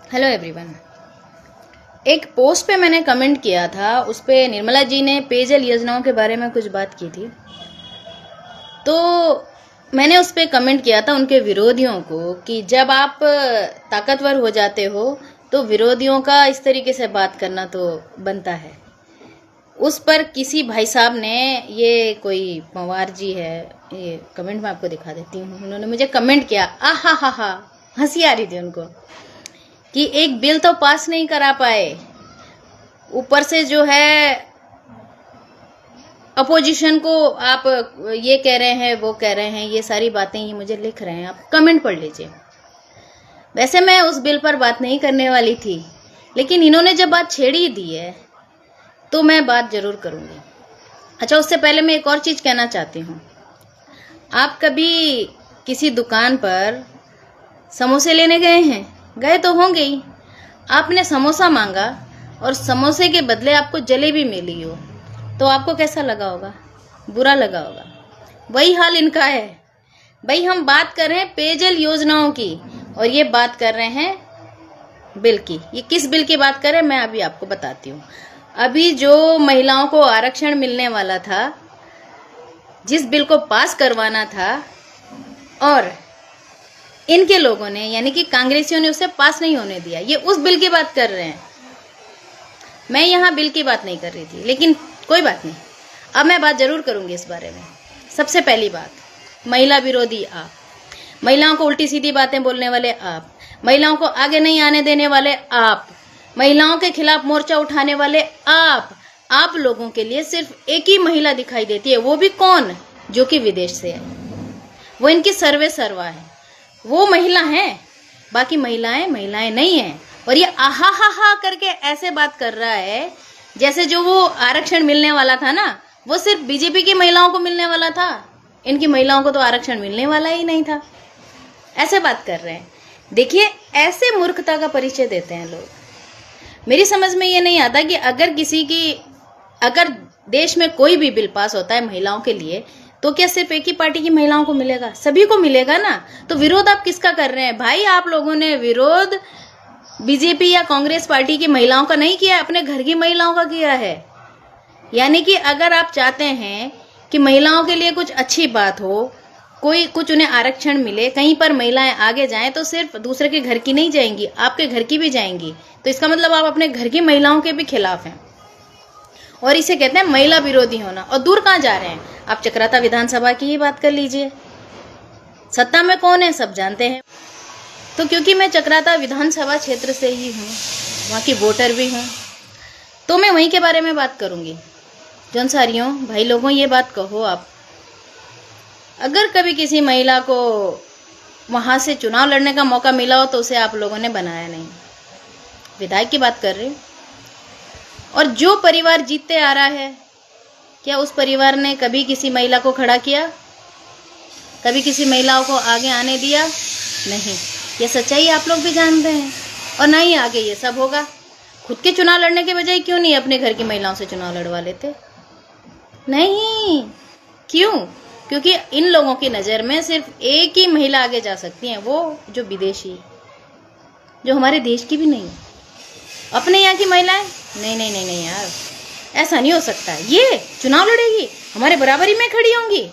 Hello everyone. एक post पे मैंने कमेंट किया था, उस पे निर्मला जी ने पेयजल योजनाओं के बारे में कुछ बात की थी। तो मैंने उस पे कमेंट किया था उनके विरोधियों को कि जब आप ताकतवर हो जाते हो तो विरोधियों का इस तरीके से बात करना तो बनता है। उस पर किसी भाई साहब ने, ये कोई पवार जी है, ये कमेंट मैं आपको दिखा देती हूँ, उन्होंने मुझे कमेंट किया, आहा हा हा, हंसी आ रही थी उनको कि एक बिल तो पास नहीं करा पाए, ऊपर से जो है अपोजिशन को आप ये कह रहे हैं वो कह रहे हैं, ये सारी बातें ही मुझे लिख रहे हैं, आप कमेंट पढ़ लीजिए। वैसे मैं उस बिल पर बात नहीं करने वाली थी, लेकिन इन्होंने जब बात छेड़ी दी है तो मैं बात जरूर करूंगी। अच्छा, उससे पहले मैं एक और चीज कहना चाहती हूँ। आप कभी किसी दुकान पर समोसे लेने गए हैं? गए तो होंगे ही। आपने समोसा मांगा और समोसे के बदले आपको जलेबी मिली हो तो आपको कैसा लगा होगा? बुरा लगा होगा। वही हाल इनका है। भाई, हम बात कर रहे हैं पेयजल योजनाओं की और ये बात कर रहे हैं बिल की। ये किस बिल की बात कर रहे हैं मैं अभी आपको बताती हूँ। अभी जो महिलाओं को आरक्षण मिलने वाला था, जिस बिल को पास करवाना था, और इनके लोगों ने यानी कि कांग्रेसियों ने उसे पास नहीं होने दिया, ये उस बिल की बात कर रहे हैं। मैं यहाँ बिल की बात नहीं कर रही थी, लेकिन कोई बात नहीं, अब मैं बात जरूर करूंगी इस बारे में। सबसे पहली बात, महिला विरोधी आप, महिलाओं को उल्टी सीधी बातें बोलने वाले आप, महिलाओं को आगे नहीं आने देने वाले आप, महिलाओं के खिलाफ मोर्चा उठाने वाले आप लोगों के लिए सिर्फ एक ही महिला दिखाई देती है, वो भी कौन? जो कि विदेश से है। वो इनकी सर्वे सर्वा है, वो महिला है, बाकी महिलाएं नहीं हैं। और ये आहा हा हा करके ऐसे बात कर रहा है जैसे जो वो आरक्षण मिलने वाला था ना, वो सिर्फ बीजेपी की महिलाओं को मिलने वाला था, इनकी महिलाओं को तो आरक्षण मिलने वाला ही नहीं था। ऐसे बात कर रहे हैं। देखिए, ऐसे मूर्खता का परिचय देते हैं लोग। मेरी समझ में ये नहीं आता कि अगर देश में कोई भी बिल पास होता है महिलाओं के लिए तो क्या सिर्फ एक ही पार्टी की महिलाओं को मिलेगा? सभी को मिलेगा ना। तो विरोध आप किसका कर रहे हैं? भाई, आप लोगों ने विरोध बीजेपी या कांग्रेस पार्टी की महिलाओं का नहीं किया, अपने घर की महिलाओं का किया है। यानी कि अगर आप चाहते हैं कि महिलाओं के लिए कुछ अच्छी बात हो, कुछ उन्हें आरक्षण मिले, कहीं पर महिलाएं आगे जाएं, तो सिर्फ दूसरे के घर की नहीं जाएंगी, आपके घर की भी जाएंगी। तो इसका मतलब आप अपने घर की महिलाओं के भी खिलाफ हैं, और इसे कहते हैं महिला विरोधी होना। और दूर कहाँ जा रहे हैं? आप चक्राता विधानसभा की ही बात कर लीजिए। सत्ता में कौन है सब जानते हैं। तो क्योंकि मैं चक्राता विधानसभा क्षेत्र से ही हूँ, वहाँ की वोटर भी हूँ, तो मैं वहीं के बारे में बात करूंगी। जौनसारियों भाई लोगों, ये बात कहो आप, अगर कभी किसी महिला को वहां से चुनाव लड़ने का मौका मिला हो तो उसे आप लोगों ने बनाया नहीं। विधायक की बात कर रही हूँ। और जो परिवार जीतते आ रहा है, क्या उस परिवार ने कभी किसी महिला को खड़ा किया? कभी किसी महिलाओं को आगे आने दिया? नहीं। ये सच्चाई आप लोग भी जानते हैं, और ना ही आगे ये सब होगा। खुद के चुनाव लड़ने के बजाय क्यों नहीं अपने घर की महिलाओं से चुनाव लड़वा लेते? नहीं। क्यों? क्योंकि इन लोगों की नज़र में सिर्फ एक ही महिला आगे जा सकती है, वो जो विदेशी, जो हमारे देश की भी नहीं है। अपने यहाँ की महिलाएं नहीं यार, ऐसा नहीं हो सकता। ये चुनाव लड़ेगी, हमारे बराबरी में खड़ी होंगी।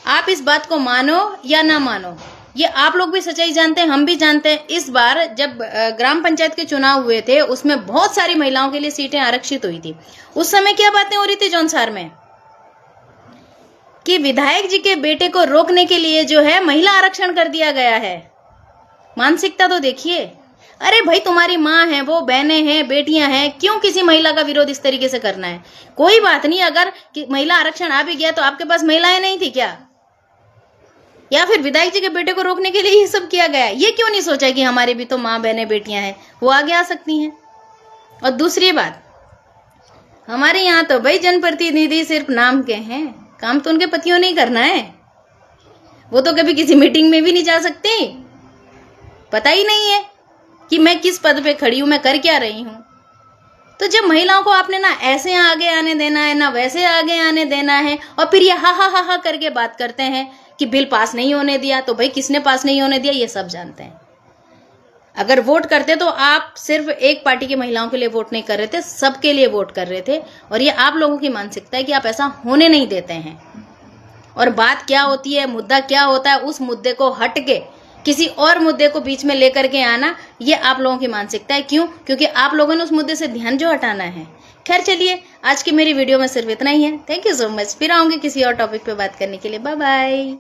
आप इस बात को मानो या ना मानो, ये आप लोग भी सच्चाई जानते हैं, हम भी जानते हैं। इस बार जब ग्राम पंचायत के चुनाव हुए थे, उसमें बहुत सारी महिलाओं के लिए सीटें आरक्षित हुई थी। उस समय क्या बातें हो रही थी जौनसार में कि विधायक जी के बेटे को रोकने के लिए जो है महिला आरक्षण कर दिया गया है। मानसिकता तो देखिए। अरे भाई, तुम्हारी माँ है, वो बहनें हैं, बेटियां हैं, क्यों किसी महिला का विरोध इस तरीके से करना है? कोई बात नहीं, अगर महिला आरक्षण आ भी गया तो आपके पास महिलाएं नहीं थी क्या? या फिर विधायक जी के बेटे को रोकने के लिए ये सब किया गया? ये क्यों नहीं सोचा कि हमारी भी तो माँ बहनें बेटियां हैं, वो आगे आ सकती हैं? और दूसरी बात, हमारे यहाँ तो भाई जनप्रतिनिधि सिर्फ नाम के हैं, काम तो उनके पतियों ने ही करना है। वो तो कभी किसी मीटिंग में भी नहीं जा सकती, पता ही नहीं है कि मैं किस पद पे खड़ी हूं, मैं कर क्या रही हूं। तो जब महिलाओं को आपने ना ऐसे आगे आने देना है ना वैसे आगे आने देना है, और फिर ये हा करके बात करते हैं कि बिल पास नहीं होने दिया, तो भाई किसने पास नहीं होने दिया ये सब जानते हैं। अगर वोट करते तो आप सिर्फ एक पार्टी की महिलाओं के लिए वोट नहीं कर रहे थे, सबके लिए वोट कर रहे थे। और ये आप लोगों की मानसिकता है कि आप ऐसा होने नहीं देते हैं। और बात क्या होती है, मुद्दा क्या होता है, उस मुद्दे को हट के किसी और मुद्दे को बीच में लेकर के आना, ये आप लोगों की मानसिकता है। क्यों? क्योंकि आप लोगों ने उस मुद्दे से ध्यान जो हटाना है। खैर चलिए, आज की मेरी वीडियो में सिर्फ इतना ही है। Thank you so much. फिर आऊंगी किसी और टॉपिक पे बात करने के लिए। Bye bye.